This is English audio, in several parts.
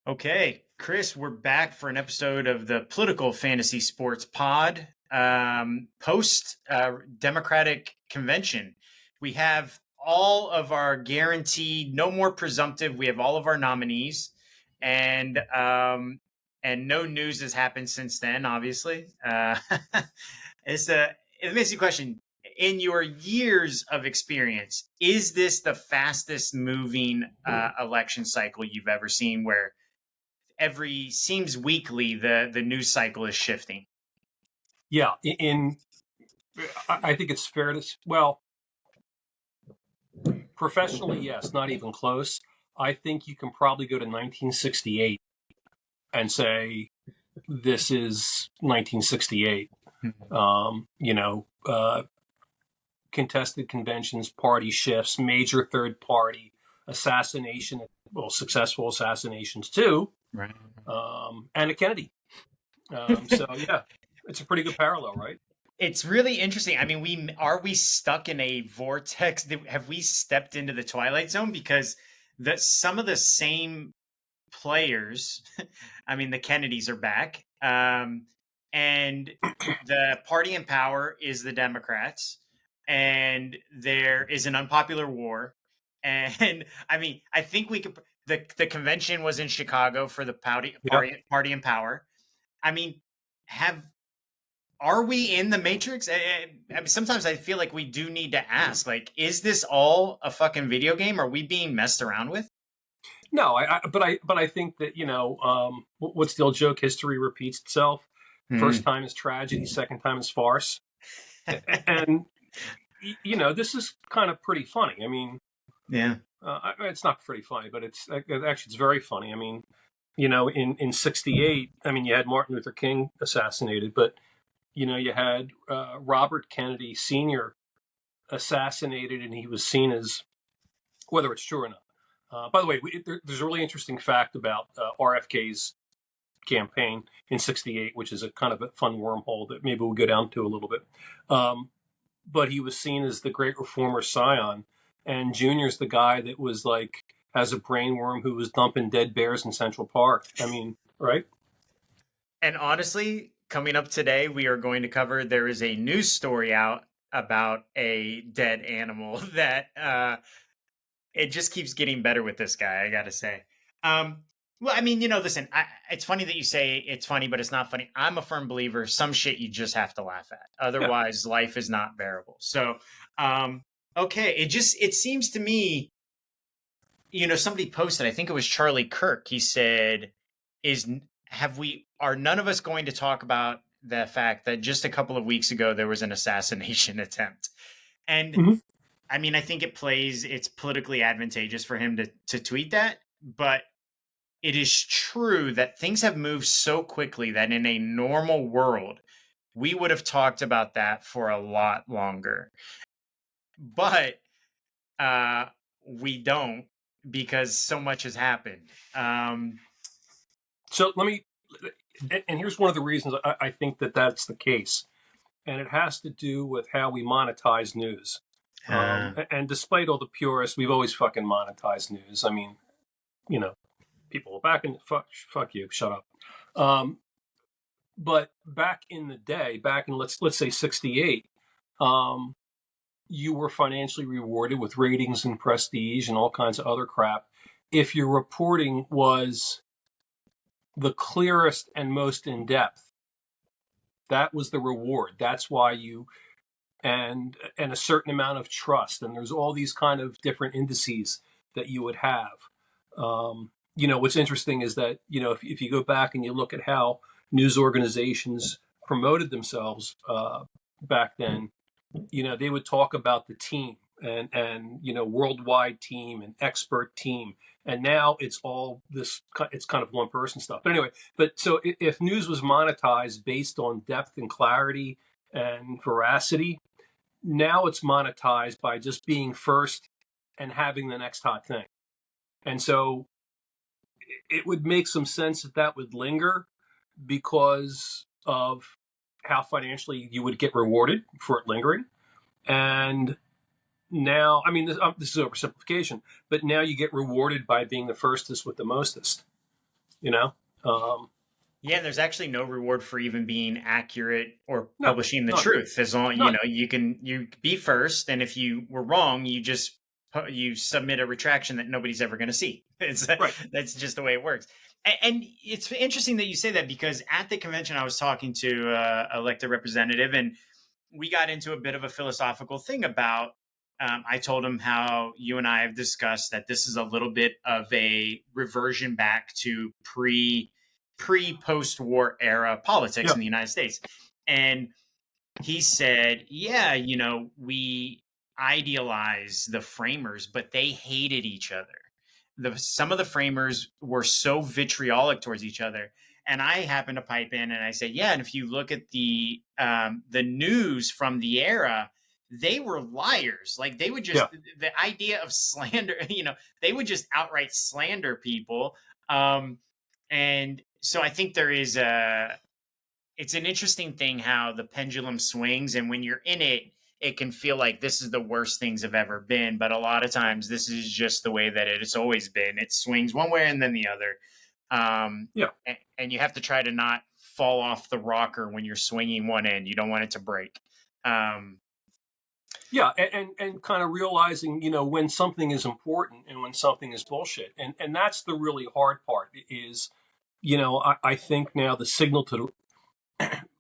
Okay, Chris, we're back for an episode of the Political Fantasy Sports Pod. Post Democratic Convention, we have all of our guaranteed, no more presumptive. We have all of our nominees, and no news has happened since then. Obviously, it's a it makes you question. In your years of experience, is this the fastest moving election cycle you've ever seen? Where seems weekly the news cycle is shifting. Yeah, I think it's fair to, well, professionally, yes, not even close. I think you can probably go to 1968 and say this is 1968. Contested conventions, party shifts, major third party assassination, well, successful assassinations too, Right. and a Kennedy. So yeah, it's a pretty good parallel, right? It's really interesting. I mean, we stuck in a vortex? Have we stepped into the twilight zone? Because some of the same players, I mean, the Kennedys are back, and the party in power is the Democrats, and there is an unpopular war. And I mean, I think we could. The convention was in Chicago for the party in power. I mean, are we in the Matrix? I mean, sometimes I feel like we do need to ask, like, is this all a fucking video game? Are we being messed around with? No, but I think that what's the old joke? History repeats itself. First time is tragedy, second time is farce, and this is kind of pretty funny. I mean, yeah, it's not pretty funny, but it's very funny. I mean, in '68, I mean, you had Martin Luther King assassinated, but you had Robert Kennedy Sr. assassinated, and he was seen as, whether it's true or not. By the way, there's a really interesting fact about RFK's campaign in '68, which is a kind of a fun wormhole that maybe we'll go down to a little bit. But he was seen as the great reformer scion, and Junior's the guy that was like, has a brainworm who was dumping dead bears in Central Park. I mean, right? And honestly, coming up today, we are going to cover, there is a news story out about a dead animal that it just keeps getting better with this guy, I gotta say. Well, I mean, listen, it's funny that you say it's funny, but it's not funny. I'm a firm believer, some shit you just have to laugh at. Otherwise, life is not bearable. So, okay, it seems to me, somebody posted, I think it was Charlie Kirk. He said, are none of us going to talk about the fact that just a couple of weeks ago there was an assassination attempt? And I mean, I think it's politically advantageous for him to tweet that, but it is true that things have moved so quickly that in a normal world, we would have talked about that for a lot longer. But we don't, because so much has happened. So and here's one of the reasons I think that that's the case. And it has to do with how we monetize news. And despite all the purists, we've always fucking monetized news. I mean, people back in fuck you, shut up. But back in the day, back in let's say '68, you were financially rewarded with ratings and prestige and all kinds of other crap if your reporting was the clearest and most in depth. That was the reward. That's why and a certain amount of trust. And there's all these kind of different indices that you would have. What's interesting is that, if you go back and you look at how news organizations promoted themselves back then, they would talk about the team and worldwide team and expert team. And now it's all this, it's kind of one person stuff. But anyway, so if news was monetized based on depth and clarity and veracity, now it's monetized by just being first and having the next hot thing. And so it would make some sense that would linger because of how financially you would get rewarded for it lingering. And now, I mean, this is oversimplification, but now you get rewarded by being the firstest with the mostest. You know, um, Yeah, and there's actually no reward for even being accurate or no, publishing the none, truth. As long none. you be first, and if you were wrong, you just you submit a retraction that nobody's ever going to see. It's Right. that's just the way it works. And it's interesting that you say that because at the convention I was talking to elected representative, and we got into a bit of a philosophical thing about. I told him how you and I have discussed that this is a little bit of a reversion back to pre post war era politics Yeah. in the United States. And he said, yeah, we idealize the framers, but they hated each other. Some of the framers were so vitriolic towards each other. And I happened to pipe in and I said, yeah, and if you look at the news from the era, they were liars. Like they would just Yeah. the idea of slander, they would just outright slander people. Um, and so I think there is a it's an interesting thing how the pendulum swings, and when you're in it, it can feel like this is the worst things have ever been, but a lot of times this is just the way that it's always been. It swings one way and then the other. Yeah. And you have to try to not fall off the rocker when you're swinging one end. You don't want it to break. um, Yeah, and kind of realizing, when something is important and when something is bullshit, and that's the really hard part. Is, I think now the signal to,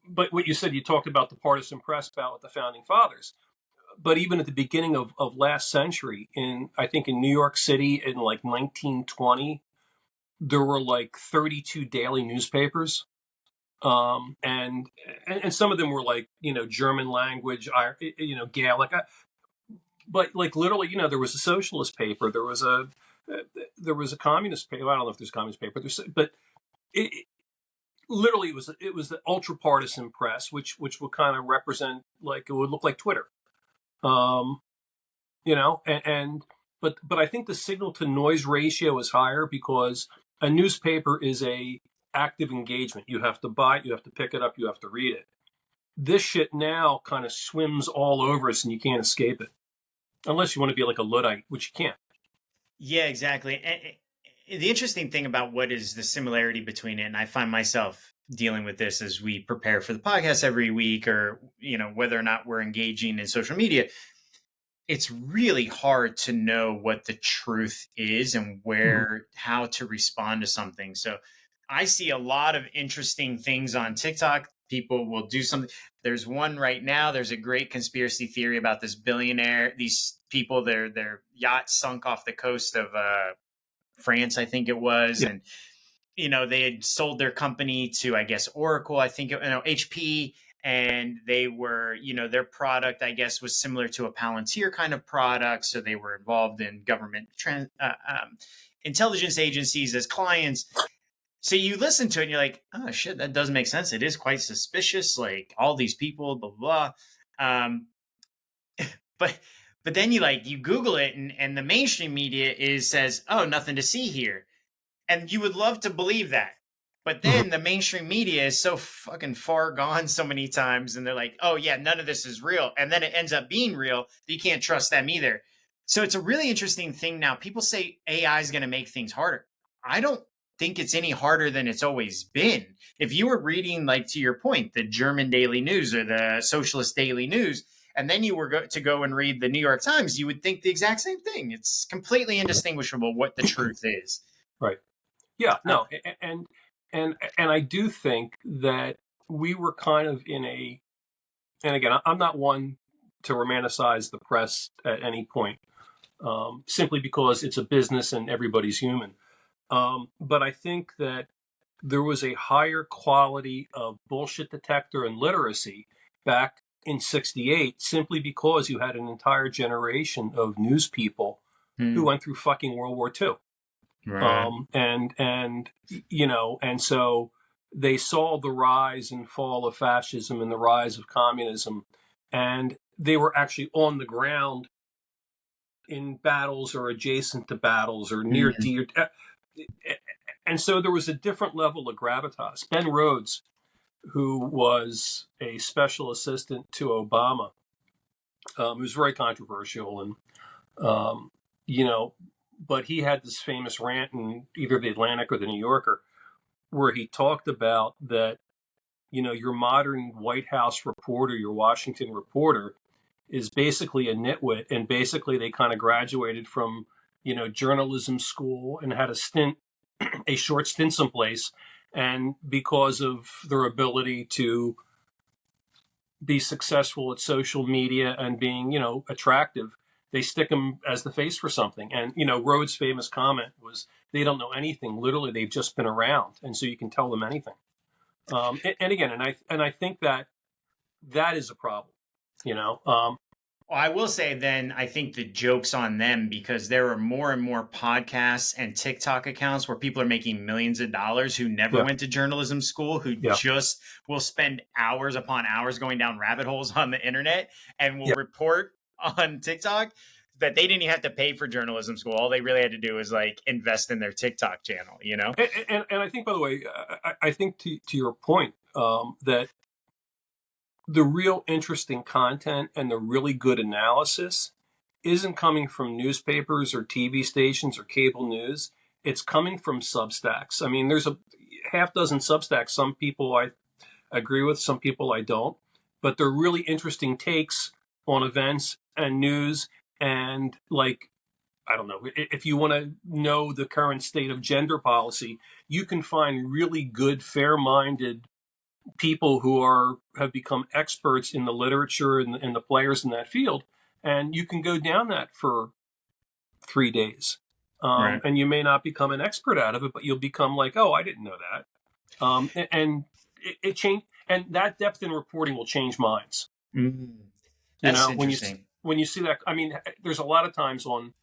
but what you said, you talked about the partisan press about with the founding fathers, but even at the beginning of last century, I think in New York City in like 1920, there were like 32 daily newspapers. And some of them were like, German language, Gaelic, but like literally, there was a socialist paper, there was a communist paper. I don't know if there's a communist paper, but it literally it was the ultra partisan press, which would kind of represent, like, it would look like Twitter, um, and but I think the signal to noise ratio is higher because a newspaper is a active engagement. You have to buy it, you have to pick it up, you have to read it. This shit now kind of swims all over us and you can't escape it unless you want to be like a Luddite, which you can't. yeah, exactly. And the interesting thing about what is the similarity between it, and I find myself dealing with this as we prepare for the podcast every week, or whether or not we're engaging in social media, it's really hard to know what the truth is and Mm-hmm. how to respond to something. So I see a lot of interesting things on TikTok. People will do something. There's one right now. There's a great conspiracy theory about this billionaire. These people, their yacht sunk off the coast of France, I think it was, Yeah. and they had sold their company to, I guess, Oracle, I think, HP, and they were, their product, I guess, was similar to a Palantir kind of product. So they were involved in government intelligence agencies as clients. So you listen to it and you're like, oh shit, that doesn't make sense. It is quite suspicious. Like all these people, blah, blah, blah. But then you Google it, and the mainstream media says, oh, nothing to see here. And you would love to believe that. But Mm-hmm. then the mainstream media is so fucking far gone so many times, and they're like, oh, yeah, none of this is real. And then it ends up being real, but you can't trust them either. So it's a really interesting thing now. People say AI is going to make things harder. I don't think it's any harder than it's always been. If you were reading, like to your point, the German Daily News or the Socialist Daily News, and then you were to go and read the New York Times, you would think the exact same thing. It's completely indistinguishable what the truth is. Right. Yeah. Uh, No. And I do think that we were kind of in a. And again, I'm not one to romanticize the press at any point, simply because it's a business and everybody's human. But I think that there was a higher quality of bullshit detector and literacy back in '68, simply because you had an entire generation of news people who hmm. went through fucking World War II. Right. And so they saw the rise and fall of fascism and the rise of communism, and they were actually on the ground in battles or adjacent to battles or near Mhm. dear. And so there was a different level of gravitas. Ben Rhodes, who was a special assistant to Obama, was very controversial, and you know, but he had this famous rant in either the Atlantic or the New Yorker, where he talked about that, your modern White House reporter, your Washington reporter, is basically a nitwit, and basically they kind of graduated from, journalism school and had a short stint someplace, and because of their ability to be successful at social media and being, attractive, they stick them as the face for something. And, Rhodes' famous comment was, they don't know anything. Literally, they've just been around. And so you can tell them anything. And again, and I think that is a problem, you know? Well, I will say then, I think the joke's on them because there are more and more podcasts and TikTok accounts where people are making millions of dollars who never Yeah. went to journalism school, who Yeah. just will spend hours upon hours going down rabbit holes on the internet and will Yeah. report on TikTok that they didn't even have to pay for journalism school. All they really had to do was like invest in their TikTok channel, you know? And I think, by the way, I think to your point, that the real interesting content and the really good analysis isn't coming from newspapers or TV stations or cable news. It's coming from Substacks. I mean, there's a half dozen Substacks. Some people I agree with, some people I don't, but they're really interesting takes on events and news. And like, I don't know, if you want to know the current state of gender policy, you can find really good, fair-minded people who have become experts in the literature and the players in that field, and you can go down that for 3 days, Right. and you may not become an expert out of it, but you'll become like, oh, I didn't know that, and it changed, and that depth in reporting will change minds. Mm, You that's know, interesting. when you see that, I mean, there's a lot of times on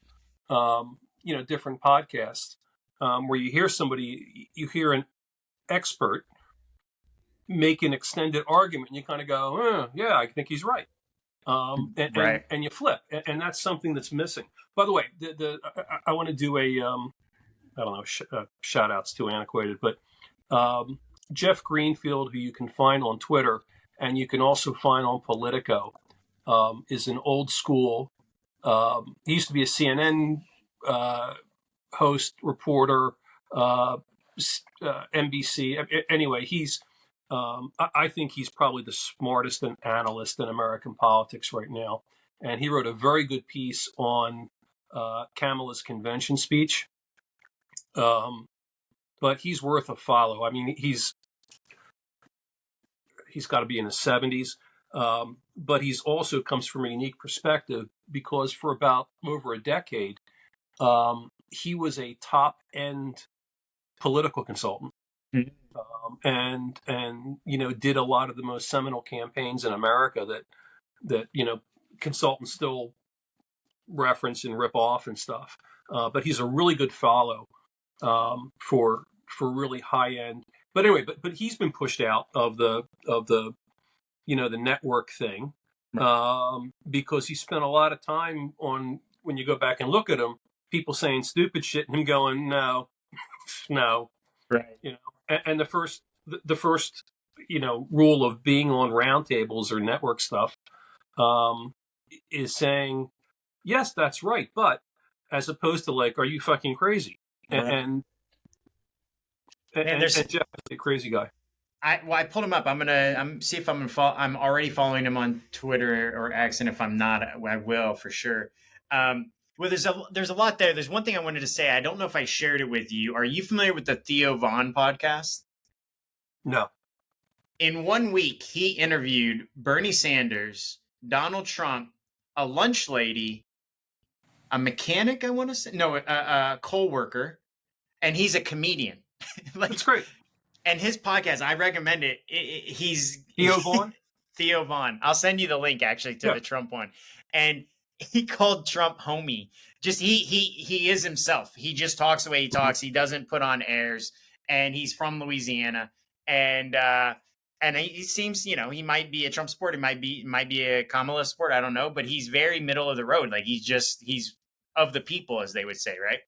different podcasts, where you hear somebody, you hear an expert make an extended argument, and you kind of go, yeah, I think he's right. Right. And you flip, and that's something that's missing. By the way, I want to do a I don't know, shout outs too antiquated, but Jeff Greenfield, who you can find on Twitter and you can also find on Politico, is an old school. He used to be a CNN host, reporter, uh, NBC. Anyway, I think he's probably the smartest analyst in American politics right now. And he wrote a very good piece on Kamala's convention speech. But he's worth a follow. I mean, he's got to be in his 70s. But he's also comes from a unique perspective because for about over a decade, he was a top end political consultant, Mm. and did a lot of the most seminal campaigns in America that consultants still reference and rip off and stuff. But he's a really good follow, for really high end. But anyway, but he's been pushed out of the the network thing, because he spent a lot of time on, when you go back and look at him, people saying stupid shit and him going, no, no, Right. and the first rule of being on roundtables or network stuff, um, is saying, yes, that's right, but, as opposed to like, are you fucking crazy? And Right. Man, there's and Jeff is a crazy guy. I pulled him up. I'm see if I'm gonna follow. I'm already following him on Twitter or X, and if I'm not, I will for sure. Well, there's a lot there. There's one thing I wanted to say. I don't know if I shared it with you. Are you familiar with the Theo Vaughn podcast? No. In 1 week, he interviewed Bernie Sanders, Donald Trump, a lunch lady, a mechanic. I want to say no, a coal worker, and he's a comedian. That's Like, great. and his podcast, I recommend it. He's Theo Vaughn. Theo Vaughn. I'll send you the link actually to Yeah. the Trump one. And he called Trump homie. Just he is himself. He just talks the way he talks. He doesn't put on airs. And he's from Louisiana. And he seems, he might be a Trump supporter, might be a Kamala supporter. I don't know, but he's very middle of the road. Like he's of the people, as they would say, right?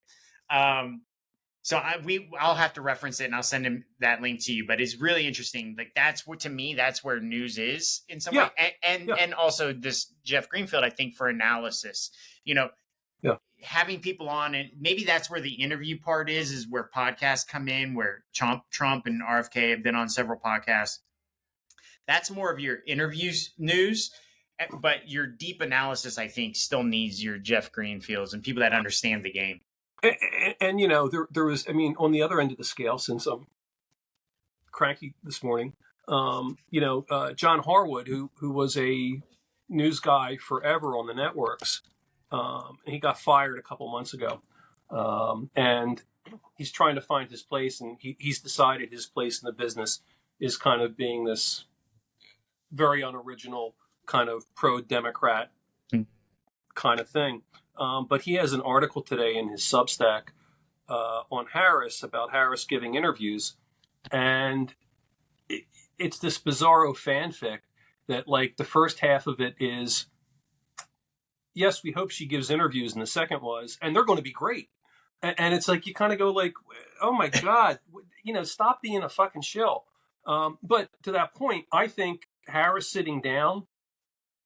So I'll have to reference it and I'll send him that link to you. But it's really interesting. Like that's what, to me, that's where news is in some way. Yeah. And Yeah. and also this Jeff Greenfield, I think, for analysis. You know, Yeah. having people on, and maybe that's where the interview part is where podcasts come in, where Trump and RFK have been on several podcasts. That's more of your interviews news, but your deep analysis, I think, still needs your Jeff Greenfields and people that understand the game. And you know, there was, I mean, on the other end of the scale, since I'm cranky this morning, John Harwood, who was a news guy forever on the networks, he got fired a couple months ago, and he's trying to find his place, and he's decided his place in the business is kind of being this very unoriginal kind of pro-Democrat kind of thing. But he has an article today in his Substack on Harris, about Harris giving interviews, and it's this bizarro fanfic that, like, the first half of it is, yes, we hope she gives interviews, and the second was, and they're going to be great. And it's like, you kind of go like, oh my God, stop being a fucking shill. But to that point, I think Harris sitting down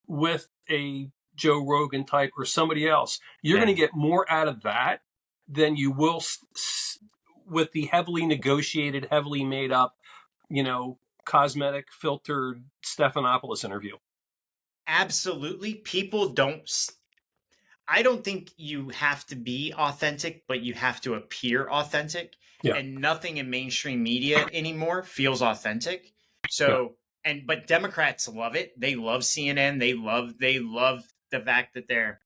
with a Joe Rogan type or somebody else, you're going to get more out of that than you will with the heavily negotiated, heavily made up, cosmetic filtered Stephanopoulos interview. Absolutely. I don't think you have to be authentic, but you have to appear authentic. Yeah. And nothing in mainstream media anymore feels authentic. So, but Democrats love it. They love CNN. They love the fact that they're,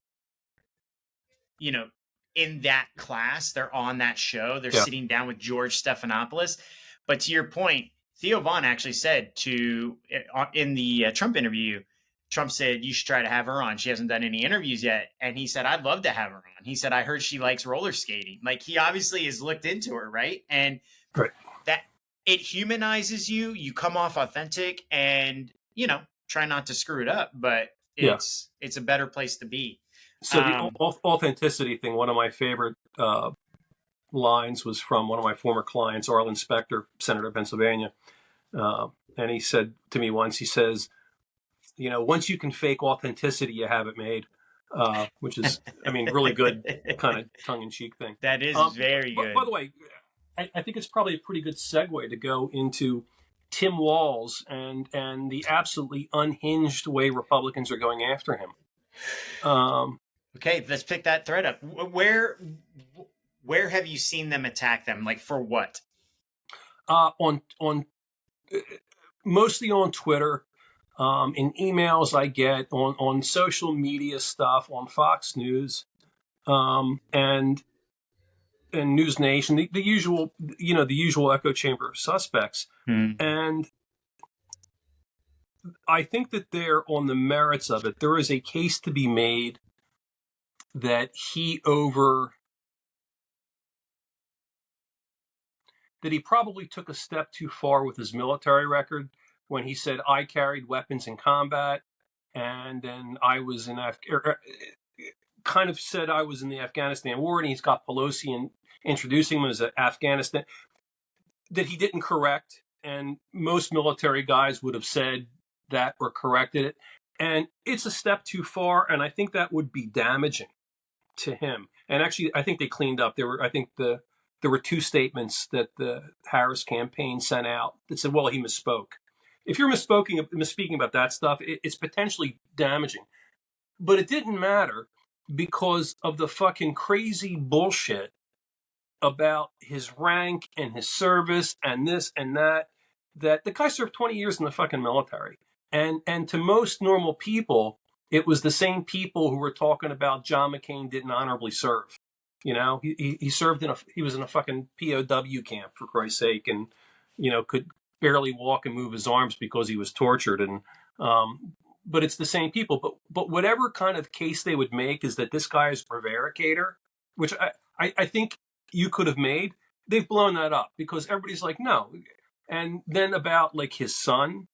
in that class. They're on that show. They're sitting down with George Stephanopoulos. But to your point, Theo Vaughn actually said in the Trump interview, Trump said, you should try to have her on. She hasn't done any interviews yet. And he said, I'd love to have her on. He said, I heard she likes roller skating. Like, he obviously has looked into her, right? And that it humanizes you. You come off authentic and, try not to screw it up. But it's a better place to be. So the authenticity thing, one of my favorite lines was from one of my former clients, Arlen Specter, Senator of Pennsylvania. And he said to me once, he says, once you can fake authenticity, you have it made, which is, really good kind of tongue-in-cheek thing. That is very good. By the way, I think it's probably a pretty good segue to go into Tim Walz and the absolutely unhinged way Republicans are going after him. Okay, let's pick that thread up. Where have you seen them attack them? Like, for what? On mostly on Twitter, in emails I get, on social media stuff, on Fox News, and News Nation, the usual, the usual echo chamber of suspects. And I think that they're on the merits of it. There is a case to be made that he probably took a step too far with his military record when he said, I carried weapons in combat, and then I was in kind of said I was in the Afghanistan war, and he's got Pelosi introducing him as Afghanistan, that he didn't correct. And most military guys would have said that or corrected it. And it's a step too far, and I think that would be damaging to him. And actually, I think they cleaned up. There were two statements that the Harris campaign sent out that said, well, he misspoke. If you're misspeaking about that stuff, it's potentially damaging. But it didn't matter because of the fucking crazy bullshit about his rank and his service and this and that the guy served 20 years in the fucking military. And to most normal people, it was the same people who were talking about John McCain didn't honorably serve. He served he was in a fucking POW camp, for Christ's sake, and, could barely walk and move his arms because he was tortured. And, but it's the same people. But whatever kind of case they would make is that this guy is a prevaricator, which I think you could have made. They've blown that up because everybody's like, no. And then about, like, his son,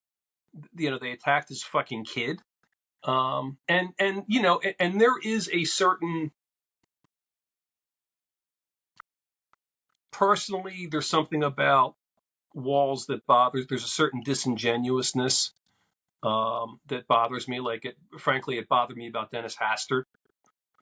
they attacked his fucking kid. And there is a certain, personally, there's something about Walz that bothers. There's a certain disingenuousness that bothers me. Like, frankly, it bothered me about Dennis Hastert.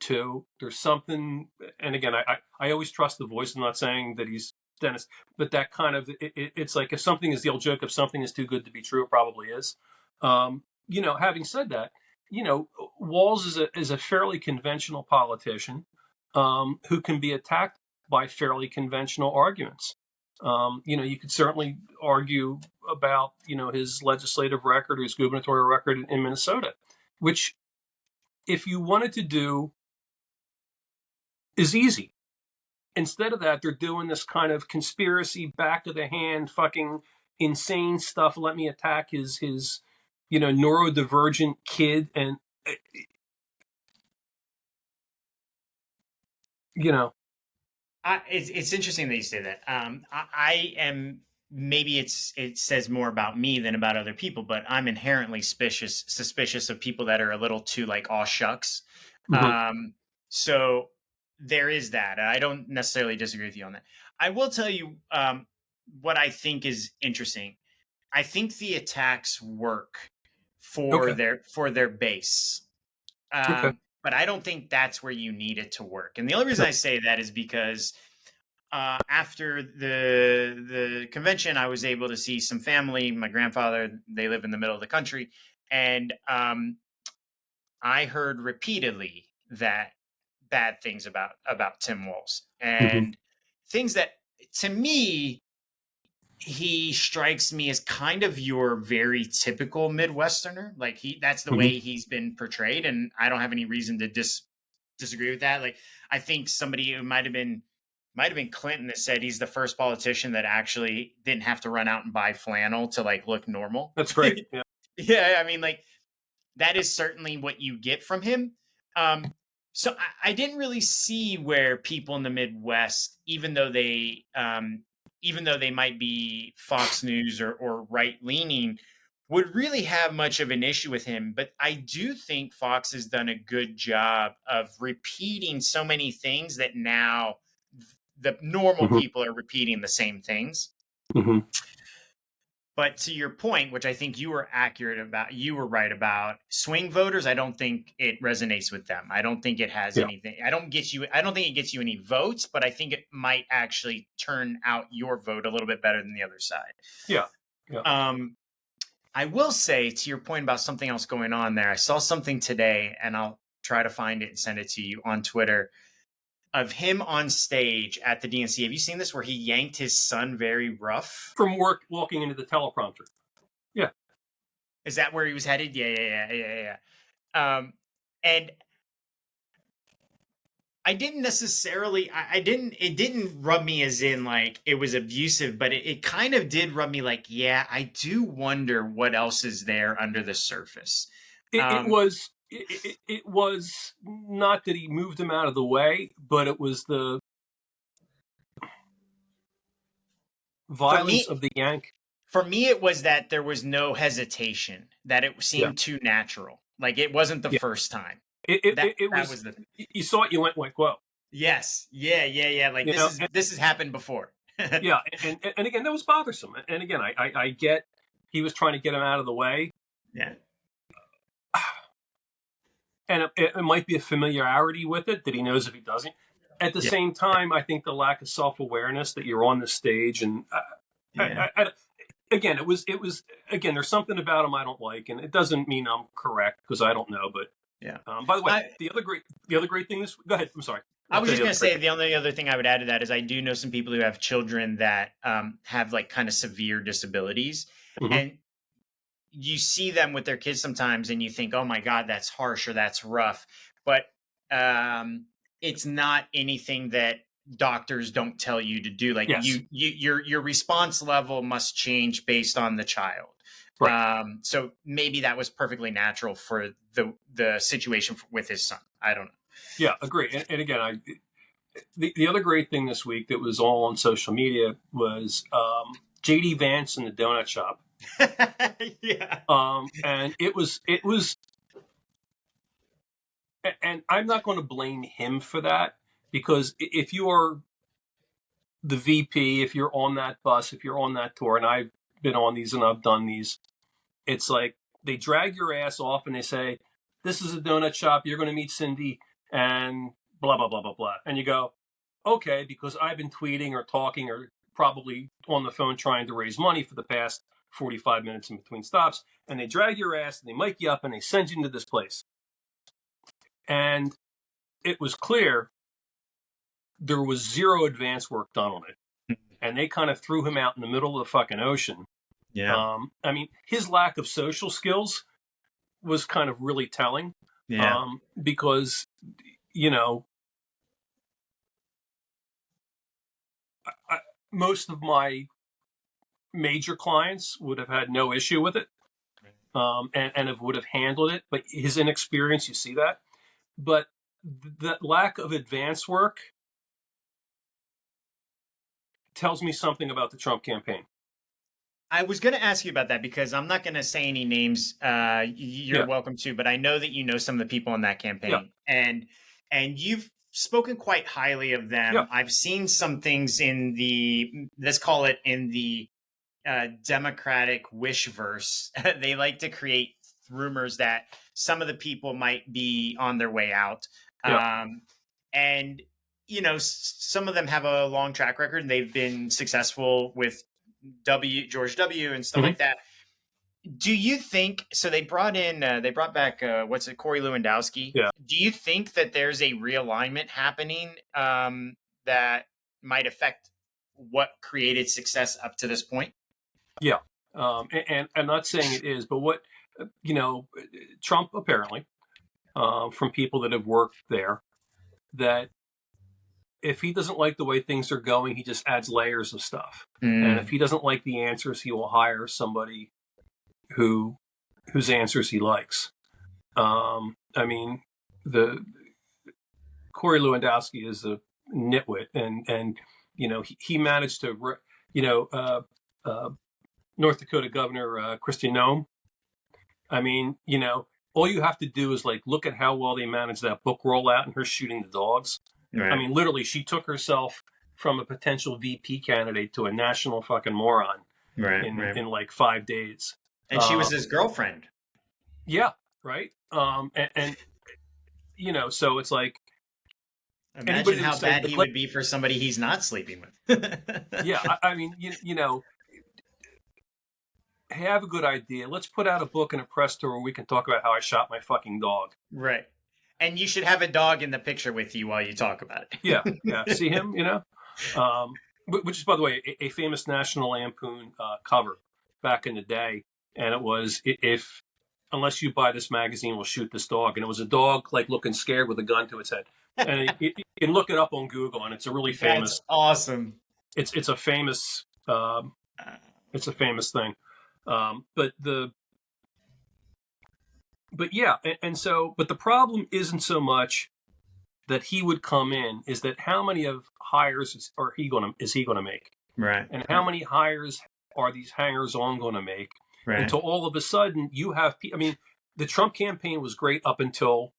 too. There's something, and again, I always trust the voice. I'm not saying that he's Dennis, but that kind of it's like if something is the old joke, if something is too good to be true, it probably is. Having said that, Walz is a fairly conventional politician who can be attacked by fairly conventional arguments. You could certainly argue about his legislative record or his gubernatorial record in Minnesota, which, if you wanted to do, is easy. Instead of that, they're doing this kind of conspiracy, back of the hand, fucking insane stuff. Let me attack his neurodivergent kid, and you know. It's interesting that you say that. I am, maybe it says more about me than about other people, but I'm inherently suspicious of people that are a little too like aw shucks. Mhm. So there is that. I don't necessarily disagree with you on that. I will tell you what I think is interesting. I think the attacks work Okay. for their base. Okay. But I don't think that's where you need it to work. And the only reason I say that is because after the convention, I was able to see some family. My grandfather, they live in the middle of the country, and I heard repeatedly that bad things about Tim Walz, Hmm. and things that, to me, he strikes me as kind of your very typical Midwesterner. Like, that's the Hmm. way he's been portrayed, and I don't have any reason to disagree with that. Like, I think somebody who might have been Clinton that said he's the first politician that actually didn't have to run out and buy flannel to like look normal. That's great. Yeah. Yeah, I mean, like, that is certainly what you get from him. So I didn't really see where people in the Midwest, even though they might be Fox News or right leaning, would really have much of an issue with him. But I do think Fox has done a good job of repeating so many things that now the normal Hmm. people are repeating the same things. Hmm. But to your point, which I think you were right about, swing voters, I don't think it resonates with them. I don't think it has Yeah. anything. I don't think it gets you any votes, but I think it might actually turn out your vote a little bit better than the other side. Yeah. Yeah. Um, I will say, to your point about something else going on there, I saw something today, and I'll try to find it and send it to you on Twitter, of him on stage at the DNC. Have you seen this where he yanked his son very rough? From work, walking into the teleprompter. Yeah. Is that where he was headed? Yeah. And I didn't necessarily, I didn't, it didn't rub me as in like it was abusive, but it kind of did rub me like, yeah, I do wonder what else is there under the surface. It Um, was. It was not that he moved him out of the way, but it was the for violence me, of the yank. for me, it was that there was no hesitation, that it Yeah. seemed too natural. Like it wasn't the Yeah. first time. It, it, That it, it that was. was the You saw it. You went like, whoa. yes, yeah. Like You know. this has happened before. Yeah, and again, that was bothersome. And again, I get he was trying to get him out of the way, Yeah, and it might be a familiarity with it that he knows if he doesn't. At the yeah, same time, I think the lack of self awareness that you're on the stage, and yeah. again, it was again. There's something about him I don't like, and it doesn't mean I'm correct because I don't know. But Yeah. by the way, I the other great thing is, go ahead. I'm sorry. I I'll was tell just you the gonna other great say the only other thing I would add to that is I do know some people who have children that have like kind of severe disabilities, thing. Hmm. and you see them with their kids sometimes, and you think, "Oh my God, that's harsh or that's rough," but um, it's not anything that doctors don't tell you to do. Like Yes, your response level must change based on the child. right. So maybe that was perfectly natural for the situation with his son. I don't know. Yeah, agree. And again, the other great thing this week that was all on social media was JD Vance in the donut shop. Yeah. And it was, and I'm not going to blame him for that because if you are the VP, if you're on that bus, if you're on that tour, and I've been on these and I've done these, it's like they drag your ass off and they say, "This is a donut shop. You're going to meet Cindy. and blah, blah, blah, blah, blah. And you go, okay, because I've been tweeting or talking or probably on the phone trying to raise money for the past 45 minutes in between stops. And they drag your ass and they mic you up and they send you into this place. And it was clear there was zero advance work done on it. And they kind of threw him out in the middle of the fucking ocean. Yeah. I mean, his lack of social skills was kind of really telling. Yeah. Because, you know, most of my major clients would have had no issue with it, and would have handled it. But his inexperience, you see that. But the lack of advance work tells me something about the Trump campaign. I was going to ask you about that because I'm not going to say any names. You're Yeah, welcome to, but I know that you know some of the people in that yeah, campaign, and you've spoken quite highly of yeah, them. I've seen some things in the, let's call it, in the Democratic wishverse. They like to create rumors that some of the people might be on their way out, yeah. and some of them have a long track record. And they've been successful with George W. and stuff Mm-hmm. like that. Do you think so? They brought back what's it, Corey Lewandowski. Yeah, Do you think that there's a realignment happening that might affect what created success up to this point? yeah. And I'm not saying it is, but what you know, Trump apparently, from people that have worked there, that if he doesn't like the way things are going, he just adds layers of stuff. And if Mm, he doesn't like the answers, he will hire somebody who whose answers he likes. I mean, the Corey Lewandowski is a nitwit, and he managed to, you know, uh, North Dakota Governor Christian Nome. I mean, all you have to do is like look at how well they managed that book rollout and her shooting the dogs. I right, mean, literally, she took herself from a potential VP candidate to a national fucking moron right, in right. in like 5 days. And she Uh, was his girlfriend. yeah, right. So it's like anybody Imagine that would how say bad like, he would be for somebody he's not sleeping with. yeah, I mean, have a good idea. Let's put out a book and a press tour where we can talk about how I shot my fucking dog. Right. And you should have a dog in the picture with you while you talk about Yeah, it. yeah. See him, which is, by the way, a famous National Lampoon cover back in the day, and it was if unless you buy this magazine, we'll shoot this dog, and it was a dog like looking scared with a gun to its head, and you can look it up on Google, and it's a really That's famous. awesome. It's a famous. It's a famous thing, but the but yeah, but the problem isn't so much that he would come in, is that how many of hires is he gonna make, Right. and how many hires are these hangers on going to make, Right. until all of a sudden you have. I mean, the Trump campaign was great up until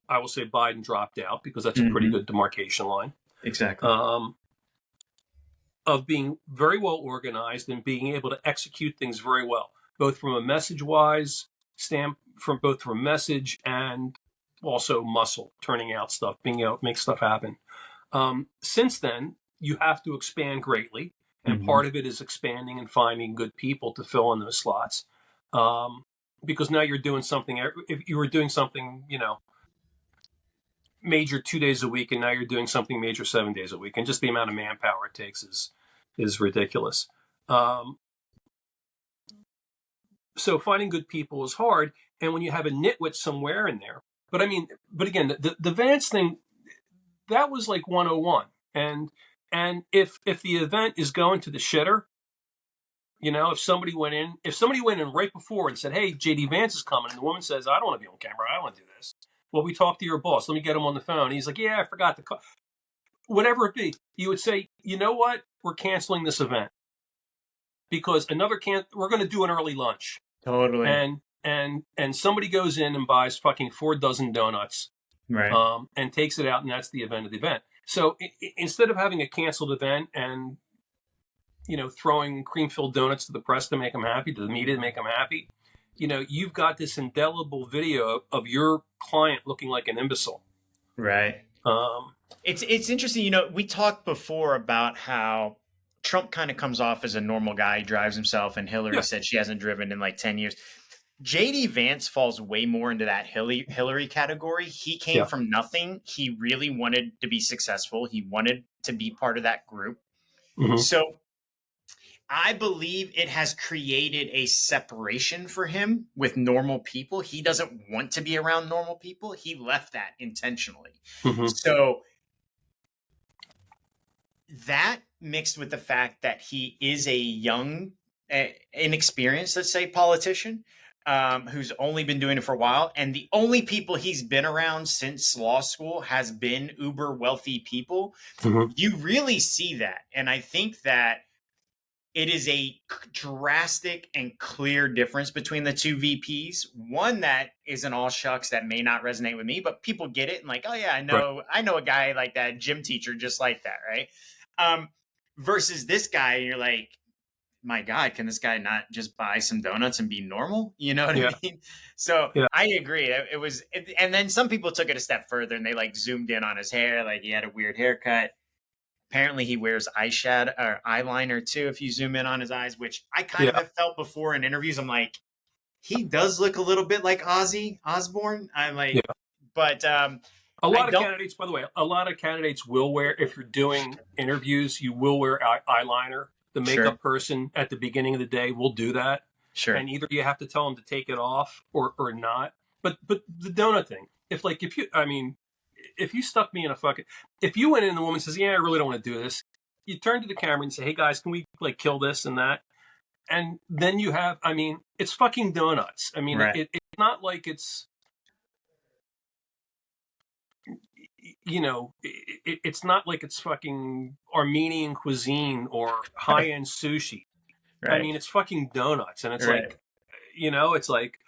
I will say Biden dropped out, because that's a pretty Hmm. good demarcation line. Exactly. Um, of being very well organized and being able to execute things very well, both from a message wise stamp, from both from message and also muscle, turning out stuff, being able to make stuff happen. Since then, you have to expand greatly, and Hmm. part of it is expanding and finding good people to fill in those slots. Because now you're doing something. If you were doing something, major 2 days a week, and now you're doing something major 7 days a week, and just the amount of manpower it takes is ridiculous. Um, so finding good people is hard, and when you have a nitwit somewhere in there. But I mean, but again, the Vance thing, that was like 101. And if the event is going to the shitter, if somebody went in right before and said, "Hey, JD Vance is coming," and the woman says, "I don't want to be on camera. I don't want to do this." Well, we talked to your boss. Let me get him on the phone. And he's like, "Yeah, I forgot to call." Whatever it be, you would say, "You know what? We're canceling this event because we're going to do an early lunch." Totally. And somebody goes in and buys fucking 4 dozen donuts, Right. and takes it out, and that's the event of the event. So instead of having a canceled event and throwing cream-filled donuts to the press to make them happy, to the media to make them happy, you've got this indelible video of your client looking like an imbecile. Right. Um, It's interesting. We talked before about how Trump kind of comes off as a normal guy. He drives himself, and Hillary yeah, said she hasn't driven in like 10 years. JD Vance falls way more into that Hillary category. He came yeah, from nothing. He really wanted to be successful. He wanted to be part of that group. hmm So I believe it has created a separation for him with normal people. He doesn't want to be around normal people. He left that intentionally. hmm So that mixed with the fact that he is a young, inexperienced, let's say, politician, who's only been doing it for a while, and the only people he's been around since law school has been uber wealthy people. hmm You really see that, and I think that it is a drastic and clear difference between the two VPs. One that is an all shucks that may not resonate with me, but people get it and like, oh yeah, right, I know a guy like that, gym teacher, just like that, right? Um, versus this guy, and you're like, my God, can this guy not just buy some donuts and be normal? You know what I yeah, mean? So yeah, I agree. It was, and then some people took it a step further and they like zoomed in on his hair, like he had a weird haircut. Apparently, he wears eyeshadow or eyeliner too. If you zoom in on his eyes, which I kind of yeah, have felt before in interviews, I'm like, he does look a little bit like Ozzy Osbourne. I'm like, yeah. but A I lot of don't. candidates, by the way, a lot of candidates will wear, if you're doing interviews, you will wear eyeliner. The Sure, makeup person at the beginning of the day will do that. sure, And either you have to tell them to take it off or not. But the donut thing, if you, I mean, if you stuck me in a fucking, if you went in and the woman says, yeah, I really don't want to do this, you turn to the camera and say, hey guys, can we like kill this and that? And then you have, I mean, it's fucking donuts. I mean, right, it's not like it's, it's not like it's fucking Armenian cuisine or high end sushi. I right, mean, it's fucking donuts, and it's right. like, it's like,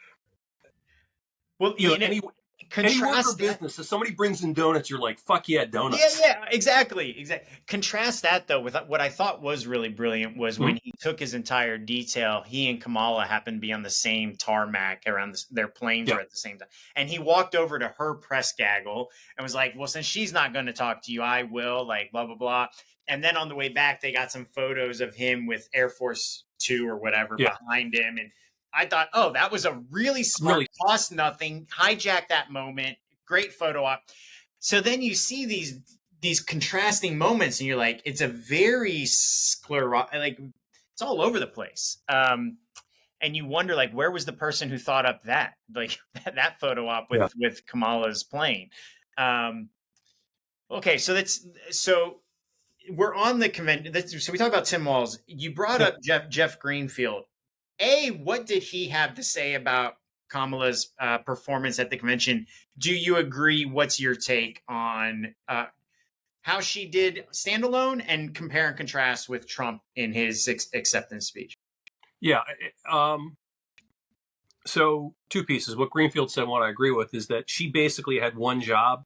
Well, any work or contrast that. business. If somebody brings in donuts, you're like, fuck yeah, Yeah, donuts. yeah, exactly, exactly. Contrast that though with what I thought was really brilliant was Hmm? when he took his entire detail. He and Kamala happened to be on the same tarmac around their planes Yeah, were at the same time, and he walked over to her press gaggle and was like, "Well, since she's not going to talk to you, I will." Like blah blah blah. And then on the way back, they got some photos of him with Air Force Two or whatever yeah, behind him, and I thought, oh, that was a really smart, really, cost nothing, hijack that moment, great photo op. So then you see these contrasting moments, and you're like, it's a very like it's all over the place. And you wonder like, where was the person who thought up that like that photo op yeah, with Kamala's plane? Um, okay, so we're on the convention. So we talked about Tim Walz. You brought yeah, up Jeff Greenfield. What did he have to say about Kamala's performance at the convention? Do you agree? What's your take on how she did standalone and compare and contrast with Trump in his acceptance speech? yeah. So two pieces. What Greenfield said, and what I agree with, is that she basically had one job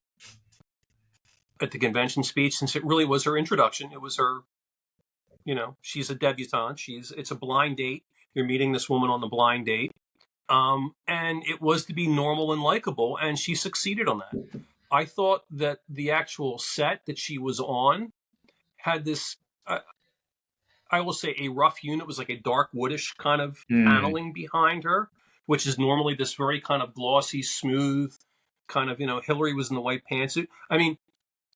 at the convention speech, since it really was her introduction. It was her, she's a debutante. It's a blind date. You're meeting this woman on the blind date. And it was to be normal and likable, and she succeeded on that. I thought that the actual set that she was on had this, I will say, a rough unit. It was like a dark woodish kind of Mm, paneling behind her, which is normally this very kind of glossy, smooth kind of, Hillary was in the white pantsuit. I mean,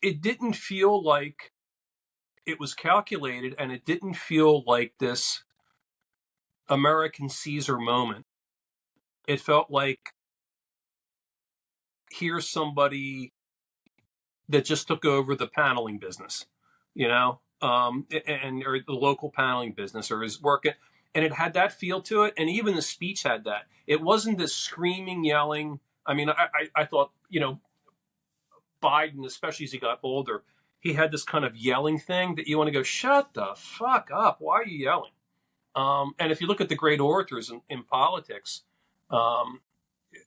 it didn't feel like it was calculated, and it didn't feel like this American Caesar moment. It felt like, here's somebody that just took over the paneling business, and or the local paneling business, or is working, and it had that feel to it. And even the speech had that. It wasn't this screaming, yelling. I mean, I thought, Biden, especially as he got older, he had this kind of yelling thing that you want to go, shut the fuck up. Why are you yelling? And if you look at the great orators in politics, um,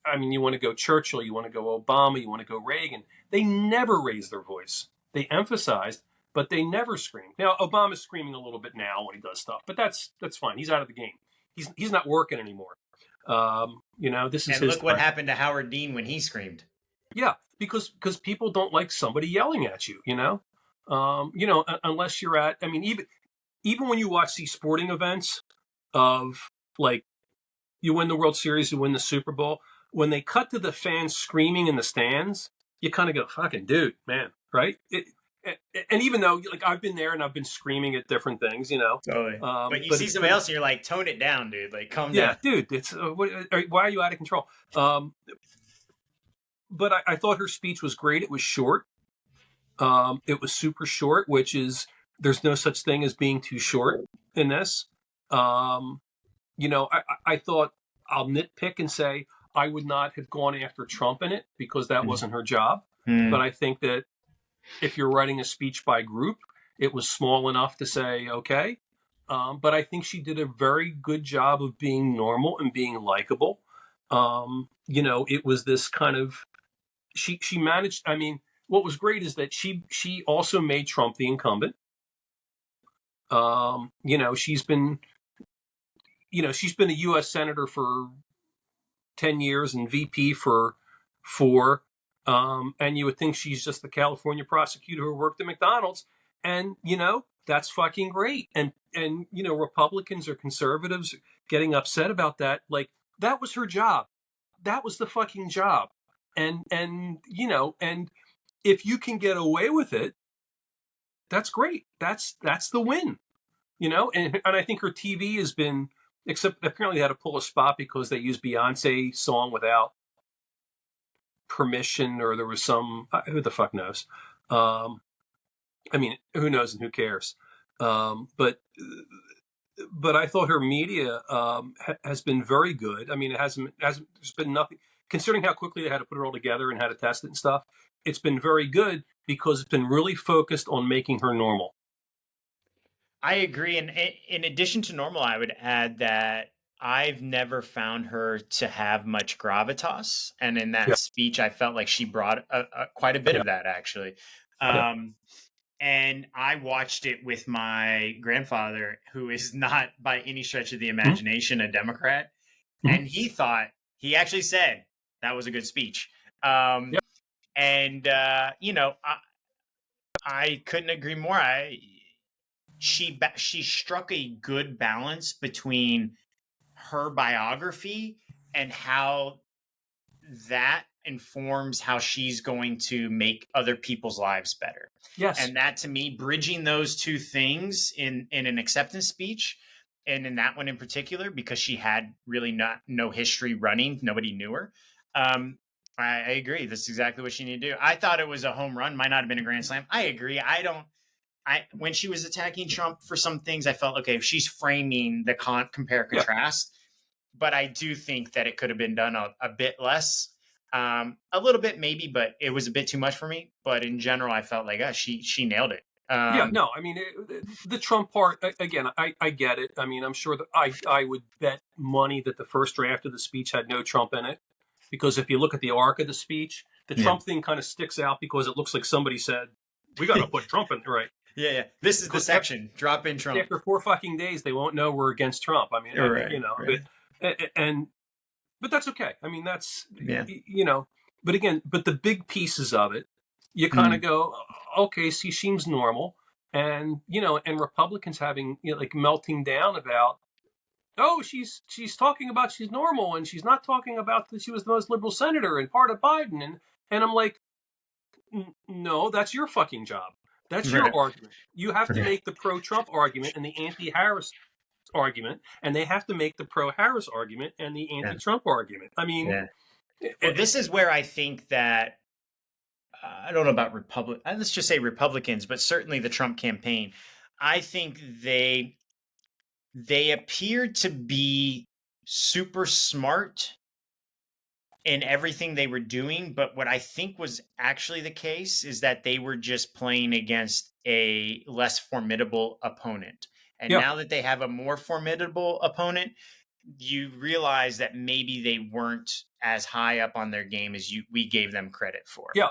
I mean, you want to go Churchill, you want to go Obama, you want to go Reagan. They never raised their voice. They emphasized, but they never screamed. Now, Obama's screaming a little bit now when he does stuff, but that's fine. He's out of the game. He's not working anymore. This is and his look what time. happened to Howard Dean when he screamed. Yeah, because people don't like somebody yelling at you. Unless you're at. I mean, even when you watch these sporting events of like you win the World Series, you win the Super Bowl, when they cut to the fans screaming in the stands, you kind of go, "Fucking dude, man!" Right? And even though like I've been there and I've been screaming at different things, Totally. But you but see it's somebody been else and you're like, tone it down, dude. Like, calm yeah, down. dude. It's why are you out of control? But I thought her speech was great. It was short. It was super short, which is there's no such thing as being too short in this. Um, I thought I'll nitpick and say I would not have gone after Trump in it because that wasn't her job. But Mm. I think that if you're writing a speech by group, it was small enough to say, okay. But I think she did a very good job of being normal and being likable. It was this kind of she managed. I mean, what was great is that she also made Trump the incumbent. She's been she's been a U.S. senator for 10 years and VP for 4. And you would think she's just the California prosecutor who worked at McDonald's. And, that's fucking great. And Republicans or conservatives getting upset about that. Like, that was her job. That was the fucking job. And if you can get away with it, that's great. That's the win. And I think her TV has been, except apparently they had to pull a spot because they used Beyonce song without permission, or there was some who the fuck knows. I mean, who knows and who cares? But I thought her media has been very good. I mean, it hasn't there's been nothing considering how quickly they had to put it all together and how to test it and stuff. It's been very good because it's been really focused on making her normal. I agree. And in addition to normal, I would add that I've never found her to have much gravitas. And in that Yeah, speech, I felt like she brought quite a bit yeah, of that, actually. yeah. Um, and I watched it with my grandfather, who is not by any stretch of the Mm-hmm. imagination a Democrat. Mm-hmm. And he actually said that was a good speech. Yeah, And, I couldn't agree more. She struck a good balance between her biography and how that informs how she's going to make other people's lives better. yes, And that, to me, bridging those two things in an acceptance speech, and in that one in particular, because she had really not no history running, nobody knew her. um I agree, that's exactly what she needed to do. I thought it was a home run, might not have been a grand slam. I agree. I don't I When she was attacking Trump for some things, I felt okay. She's framing the compare yeah, contrast, but I do think that it could have been done a bit less, a little bit maybe, but it was a bit too much for me. But in general, I felt like she nailed it. yeah. No, I mean the Trump part again. I get it. I mean, I'm sure that I would bet money that the first draft of the speech had no Trump in it, because if you look at the arc of the speech, the Yeah, Trump thing kind of sticks out because it looks like somebody said we got to put Trump in, right? yeah, yeah. This is the Because section. Drop in Trump. after 4 fucking days, they won't know we're against Trump. Right, right. And but that's okay. I mean, that's Yeah. But again, but the big pieces of it, you kind of Mm. go, okay, she seems normal, and Republicans having like melting down about, oh, she's talking about she's normal, and she's not talking about that she was the most liberal senator and part of Biden, and I'm like, no, that's your fucking job. That's your Right, argument. You have to right. make the pro-Trump argument and the anti-Harris argument, and they have to make the pro-Harris argument and the Yeah, anti-Trump argument. I mean, yeah. eh, Well, eh, this is where I think that I don't know about let's just say Republicans, but certainly the Trump campaign. I think they appeared to be super smart in everything they were doing, but what I think was actually the case is that they were just playing against a less formidable opponent. And yeah, now that they have a more formidable opponent, you realize that maybe they weren't as high up on their game as we gave them credit for. yeah,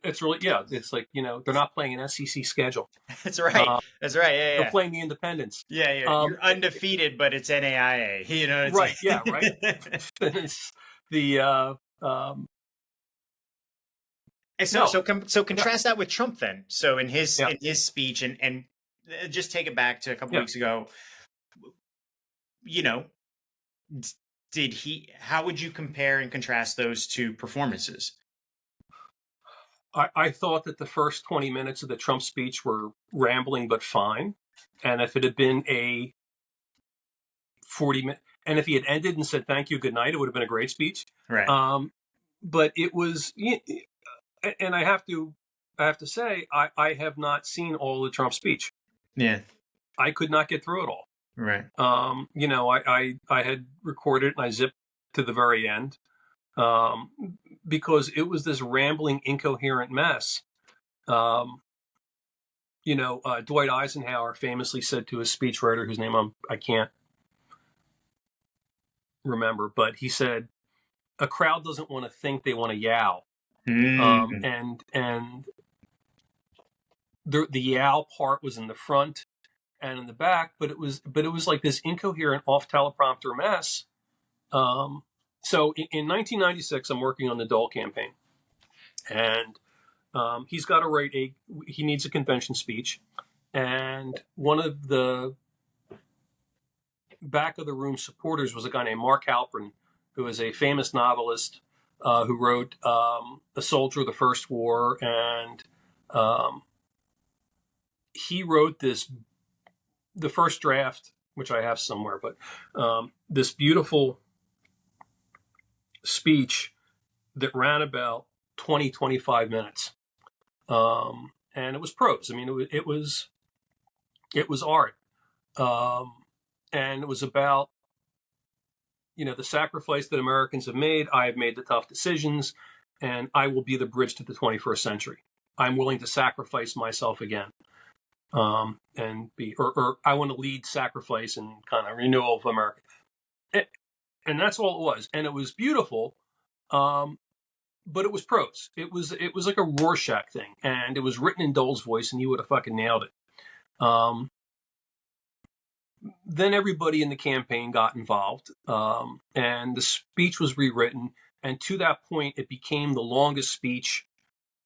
it's really, yeah. It's like they're not playing an SEC schedule. That's right. Uh, That's right. Yeah, they're yeah. playing the independents. Yeah, yeah. Um, You're undefeated, but it's NAIA. It's right, yeah, right. like It's the um, And so No. so so Yeah. contrast that with Trump then. So Yeah. in his speech, and just take it back to a couple Yeah. weeks ago, you know, d- did he? How would you compare and contrast those two performances? I thought that the first 20 minutes of the Trump speech were rambling but fine. And if it had been a 40 minute, and if he had ended and said thank you, good night, it would have been a great speech. Right. Um, but it was, and I have to say, I have not seen all the Trump speech. Yeah. I could not get through it all. Right. I had recorded it and I zipped to the very end, um, because it was this rambling, incoherent mess. Um, Dwight Eisenhower famously said to his speechwriter, whose name I can't remember, but he said, "A crowd doesn't want to think; they want to yow." Mm. And the yow part was in the front and in the back, but it was like this incoherent, off teleprompter mess. So in 1996, I'm working on the Dole campaign, and he's got to write he needs a convention speech, and one of the back of the room supporters was a guy named Mark Halperin, who is a famous novelist who wrote A Soldier of the First War, and um, he wrote the first draft, which I have somewhere, but this beautiful speech that ran about 20-25 minutes. And it was prose. I mean, it was art. Um, and it was about, the sacrifice that Americans have made. I have made the tough decisions, and I will be the bridge to the 21st century. I'm willing to sacrifice myself again, and or I want to lead sacrifice and kind of renewal of America. And that's all it was. And it was beautiful, but it was prose. It was like a Rorschach thing, and it was written in Dole's voice, and he would have fucking nailed it. Um, then everybody in the campaign got involved, and the speech was rewritten. And to that point, it became the longest speech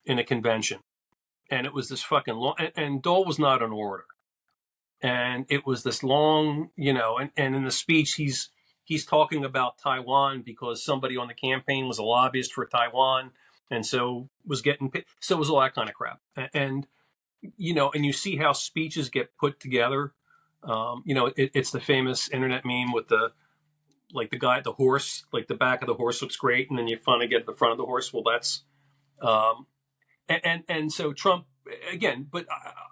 in a convention. And it was this fucking long. And Dole was not an orator, and it was this long, and in the speech, he's talking about Taiwan because somebody on the campaign was a lobbyist for Taiwan, and so was getting paid. So it was all that kind of crap. And and you see how speeches get put together. It's the famous internet meme with the guy, the horse, like the back of the horse looks great, and then you finally get the front of the horse. Well, that's um, and so Trump again, but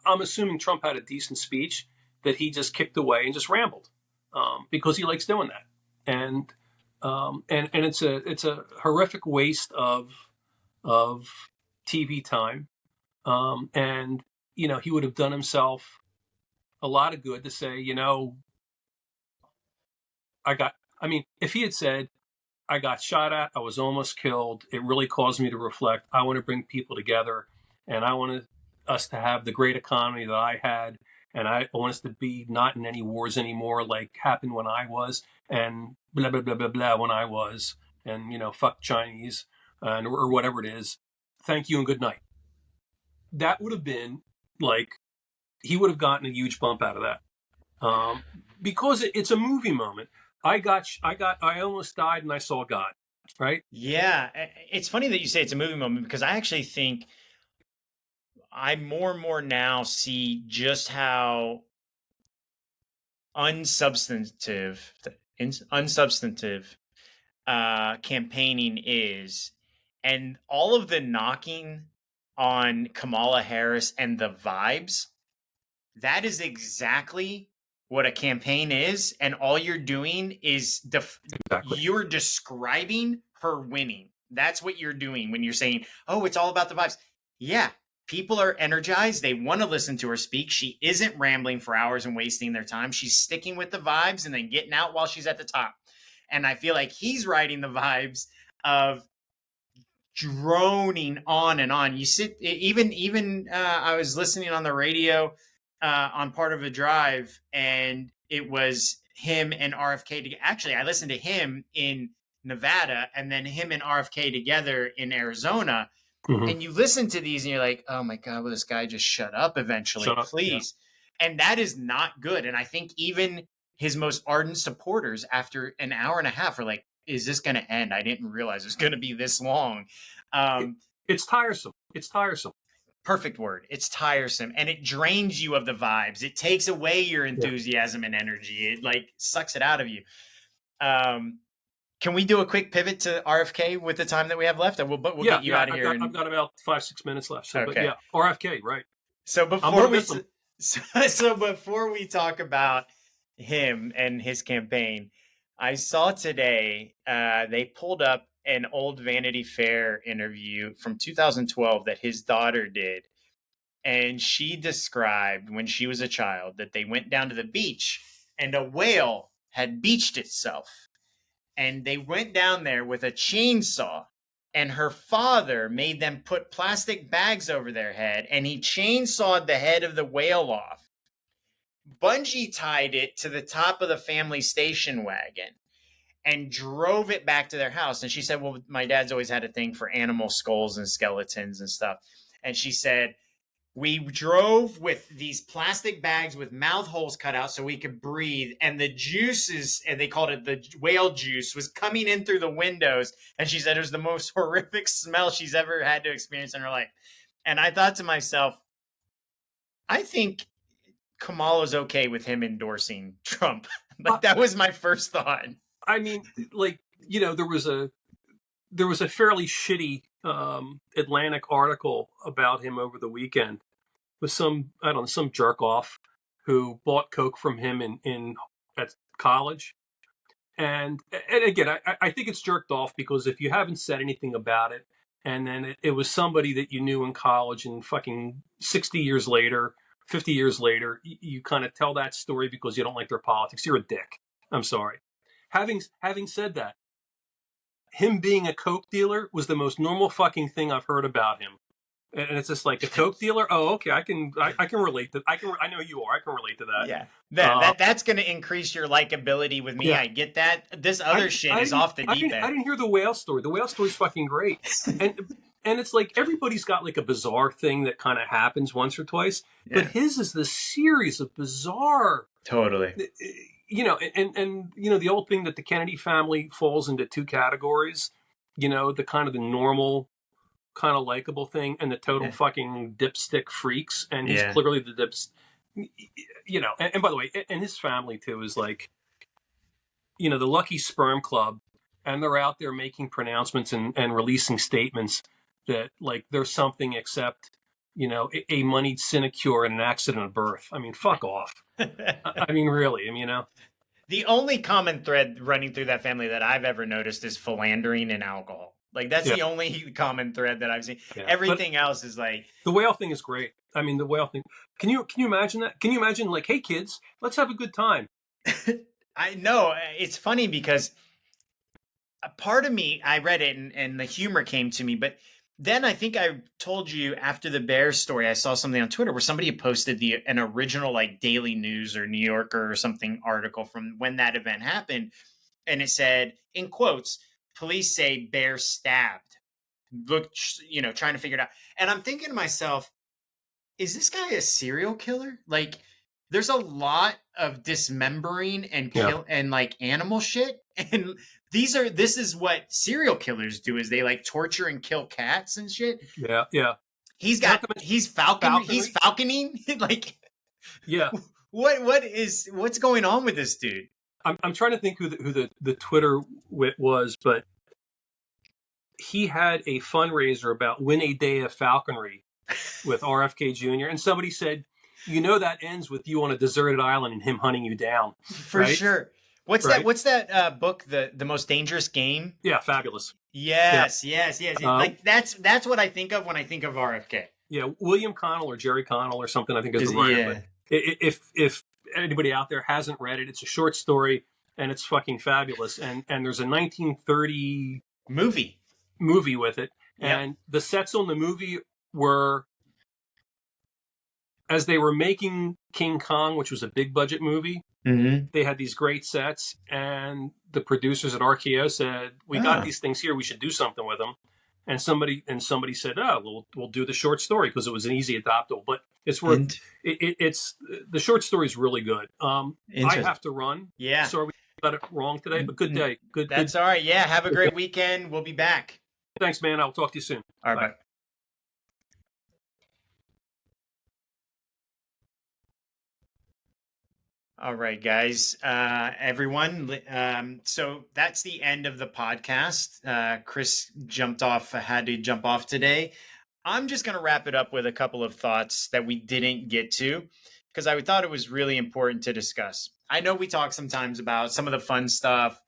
I'm assuming Trump had a decent speech that he just kicked away and just rambled, because he likes doing that, and it's a horrific waste of TV time, and he would have done himself a lot of good to say, I mean, if he had said, I got shot at, I was almost killed, it really caused me to reflect. I want to bring people together, and I want us to have the great economy that I had, and I want us to be not in any wars anymore, like happened when I was, and blah blah blah blah blah when I was, and fuck Chinese, or whatever it is. Thank you and good night. That would have been like, he would have gotten a huge bump out of that, um, because it's a movie moment. I almost died and I saw God, right? Yeah, it's funny that you say it's a movie moment because I actually think I more and more now see just how unsubstantive unsubstantive campaigning is, and all of the knocking on Kamala Harris and the vibes, that is exactly what a campaign is, and all you're doing is Exactly. you're describing her winning. That's what you're doing when you're saying, "Oh, it's all about the vibes." Yeah, people are energized. They want to listen to her speak. She isn't rambling for hours and wasting their time. She's sticking with the vibes and then getting out while she's at the top. And I feel like he's riding the vibes of droning on and on. You sit even I was listening on the radio on part of a drive, and it was him and RFK. Actually, I listened to him in Nevada, and then him and RFK together in Arizona. Mm-hmm. And you listen to these and you're like, oh my God, will this guy just shut up eventually, Shut up. Yeah. please? And that is not good. And I think even his most ardent supporters, after an hour and a half, are like, is this going to end? I didn't realize it was going to be this long. It, Um, it's tiresome. It's tiresome. Perfect word. It's tiresome and it drains you of the vibes. It takes away your Yeah. enthusiasm and energy. It like sucks it out of you. Um, can we do a quick pivot to RFK with the time that we have left? We'll Yeah. get you Yeah. out of I've here. got I've And got about 5-6 minutes left. So, but okay. yeah, RFK, right? So I'm before gonna we miss him. so before we talk about him and his campaign, I saw today they pulled up an old Vanity Fair interview from 2012 that his daughter did, and she described when she was a child that they went down to the beach and a whale had beached itself, and they went down there with a chainsaw, and her father made them put plastic bags over their head, and he chainsawed the head of the whale off, bungee tied it to the top of the family station wagon, and drove it back to their house. And she said, well, my dad's always had a thing for animal skulls and skeletons and stuff. And she said, we drove with these plastic bags with mouth holes cut out so we could breathe, and the juices, and they called it the whale juice, was coming in through the windows. And she said it was the most horrific smell she's ever had to experience in her life. And I thought to myself, I think Kamala's okay with him endorsing Trump. Uh, Like that was my first thought. I mean, like, there was a fairly shitty Atlantic article about him over the weekend with some, I don't know, some jerk off who bought coke from him in at college. And again, I think it's jerked off because if you haven't said anything about it, and then it was somebody that you knew in college, and fucking 60 years later, 50 years later, you kind of tell that story because you don't like their politics. You're a dick. I'm sorry. Having said that, him being a coke dealer was the most normal fucking thing I've heard about him. And it's just like a coke dealer. Oh, okay, I can relate to. I know you are. I can relate to that. Yeah. That's going to increase your likability with me. Yeah, I get that. This other shit is off the deep I end. didn't hear the whale story. The whale story's fucking great, and it's like everybody's got like a bizarre thing that kind of happens once or twice, but Yeah. his is the series of bizarre. Totally. And the old thing that the Kennedy family falls into two categories. The kind of the normal, kind of likable thing, and the total Yeah. fucking dipstick freaks, and he's Yeah. clearly the dips. And by the way, and his family too is like, the Lucky Sperm Club, and they're out there making pronouncements and releasing statements that like there's something except, a moneyed sinecure and an accident of birth. I mean, fuck off. I mean, really. I mean, The only common thread running through that family that I've ever noticed is philandering and alcohol. Like that's yeah, the only common thread that I've seen. yeah. But Everything else is like the whale thing is great. I mean, the whale thing. Can you imagine that? Can you imagine like, hey kids, let's have a good time? I know it's funny because a part of me, I read it and the humor came to me, but then I think I told you after the Bears story, I saw something on Twitter where somebody had posted an original like Daily News or New Yorker or something article from when that event happened, and it said in quotes, "Police say bear stabbed." Look, trying to figure it out, and I'm thinking to myself, is this guy a serial killer? Like, there's a lot of dismembering and Yeah, kill and like animal shit, and this is what serial killers do: is they like torture and kill cats and shit. yeah, yeah. He's Not got to mention he's falconry. falconing. Like, Yeah, what's going on with this dude? I'm trying to think who the Twitter wit was, but he had a fundraiser about win a day of falconry with RFK Jr. And somebody said, that ends with you on a deserted island and him hunting you down, For right? sure. What's that? Right? What's that book? The most dangerous game. Yeah, fabulous. Yeah, Yes. Like that's what I think of when I think of RFK. yeah. William Connell or Jerry Connell or something, I think is the writer. But Yeah. if anybody out there hasn't read it, it's a short story and it's fucking fabulous. And there's a 1930 Movie. movie with it, Yep. and the sets on the movie were, as they were making King Kong, which was a big budget movie, Mm-hmm. they had these great sets, and the producers at RKO said, we got these things here, we should do something with them. And somebody said, "Oh, we'll do the short story because it was an easy adoptable." But it's worth And it's the short story is really good. I interesting. have to run. Yeah. Sorry we got it wrong today, but good day. Good. That's all right. Yeah. Have a Good day. great weekend. We'll be back. Thanks, man. I'll talk to you soon. All right. Bye. Bye. All right, guys, everyone. So that's the end of the podcast. Chris had to jump off today. I'm just going to wrap it up with a couple of thoughts that we didn't get to because I thought it was really important to discuss. I know we talk sometimes about some of the fun stuff,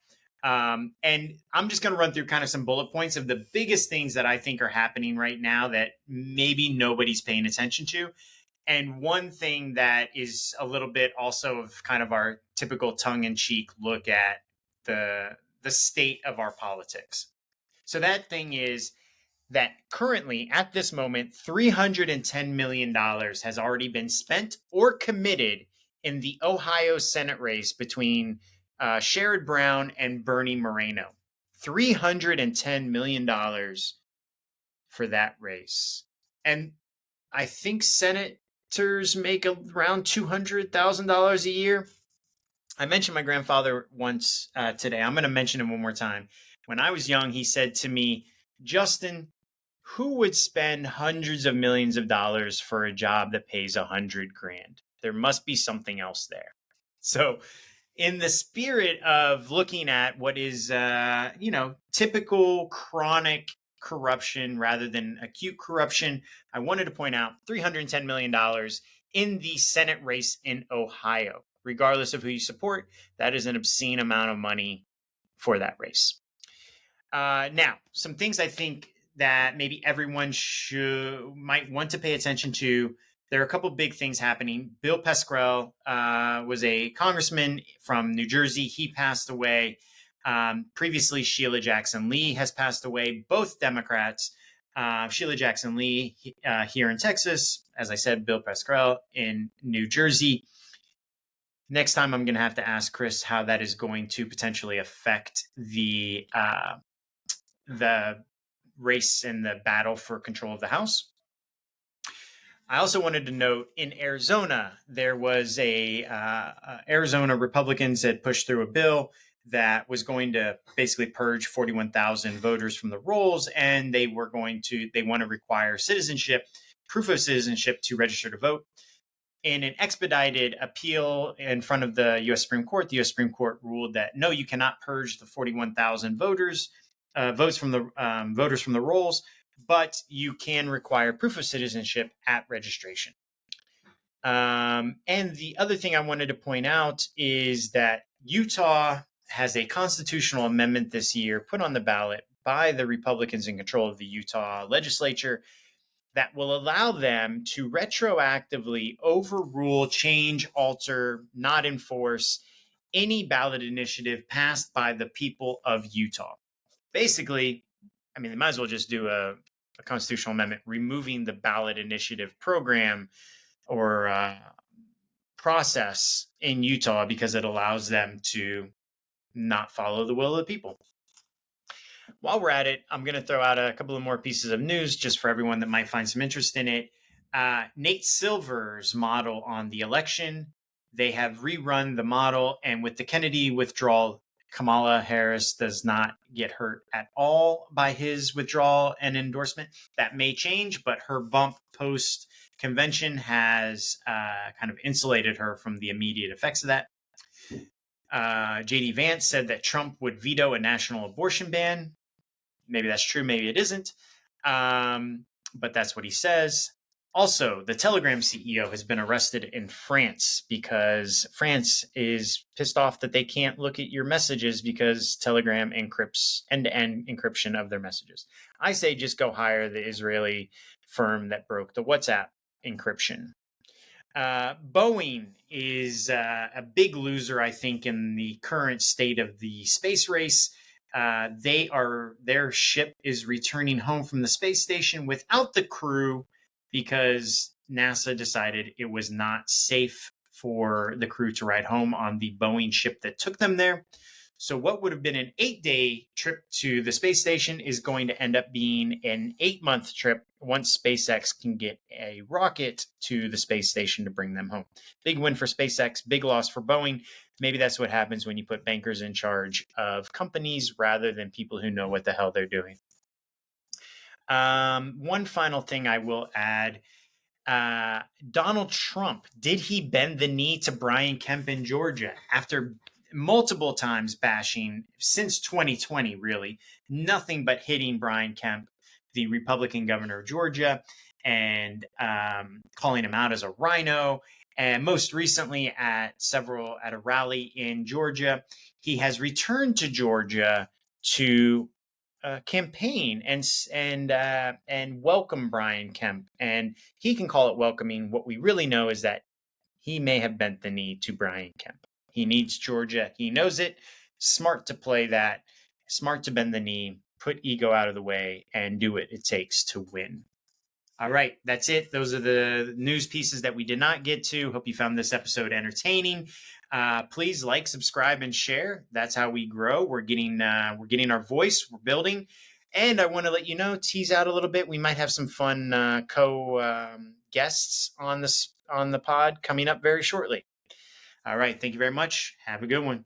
and I'm just going to run through kind of some bullet points of the biggest things that I think are happening right now that maybe nobody's paying attention to. And one thing that is a little bit also of kind of our typical tongue-in-cheek look at the state of our politics. So that thing is that currently at this moment $310 million has already been spent or committed in the Ohio Senate race between Sherrod Brown and Bernie Moreno. $310 million for that race. And I think senators make around $200,000 a year. I mentioned my grandfather once today. I'm going to mention him one more time. When I was young, he said to me, Justin, who would spend hundreds of millions of dollars for a job that pays 100 grand? There must be something else there. So, in the spirit of looking at what is, typical chronic corruption rather than acute corruption, I wanted to point out $310 million in the Senate race in Ohio. Regardless of who you support, that is an obscene amount of money for that race. Now, some things I think that maybe everyone might want to pay attention to. There are a couple of big things happening. Bill Pascrell was a congressman from New Jersey. He passed away. Previously, Sheila Jackson Lee has passed away, both Democrats. Sheila Jackson Lee here in Texas, as I said, Bill Pascrell in New Jersey. Next time, I'm going to have to ask Chris how that is going to potentially affect the race and the battle for control of the House. I also wanted to note in Arizona, there was Arizona Republicans had pushed through a bill that was going to basically purge 41,000 voters from the rolls, and they want to require proof of citizenship to register to vote. In an expedited appeal in front of the U.S. Supreme Court, the U.S. Supreme Court ruled that no, you cannot purge the 41,000 votes from the voters from the rolls, but you can require proof of citizenship at registration. And the other thing I wanted to point out is that Utah has a constitutional amendment this year put on the ballot by the Republicans in control of the Utah legislature that will allow them to retroactively overrule, change, alter, not enforce any ballot initiative passed by the people of Utah. Basically, I mean, they might as well just do a constitutional amendment removing the ballot initiative program or process in Utah because it allows them to not follow the will of the people. While we're at it, I'm going to throw out a couple of more pieces of news just for everyone that might find some interest in it. Nate Silver's model on the election, they have rerun the model, and with the Kennedy withdrawal, Kamala Harris does not get hurt at all by his withdrawal and endorsement. That may change, but her bump post convention has kind of insulated her from the immediate effects of that. JD Vance said that Trump would veto a national abortion ban. Maybe that's true, maybe it isn't. But that's what he says. Also, the Telegram CEO has been arrested in France because France is pissed off that they can't look at your messages because Telegram encrypts end-to-end encryption of their messages. I say just go hire the Israeli firm that broke the WhatsApp encryption. Boeing is a big loser, I think, in the current state of the space race. Their ship is returning home from the space station without the crew because NASA decided it was not safe for the crew to ride home on the Boeing ship that took them there. So, what would have been an 8-day trip to the space station is going to end up being an 8-month trip once SpaceX can get a rocket to the space station to bring them home. Big win for SpaceX, big loss for Boeing. Maybe that's what happens when you put bankers in charge of companies rather than people who know what the hell they're doing. One final thing I will add, Donald Trump, did he bend the knee to Brian Kemp in Georgia after multiple times bashing since 2020, really? Nothing but hitting Brian Kemp, the Republican governor of Georgia, and calling him out as a rhino. And most recently at a rally in Georgia, he has returned to Georgia to campaign and welcome Brian Kemp, and he can call it welcoming. What we really know is that he may have bent the knee to Brian Kemp. He needs Georgia. He knows it. Smart to play that. Smart to bend the knee. Put ego out of the way and do what it takes to win. All right, that's it. Those are the news pieces that we did not get to. Hope you found this episode entertaining. Please like, subscribe, and share. That's how we grow. We're getting our voice. We're building, and I want to let you know, tease out a little bit. We might have some fun guests on the pod coming up very shortly. All right, thank you very much. Have a good one.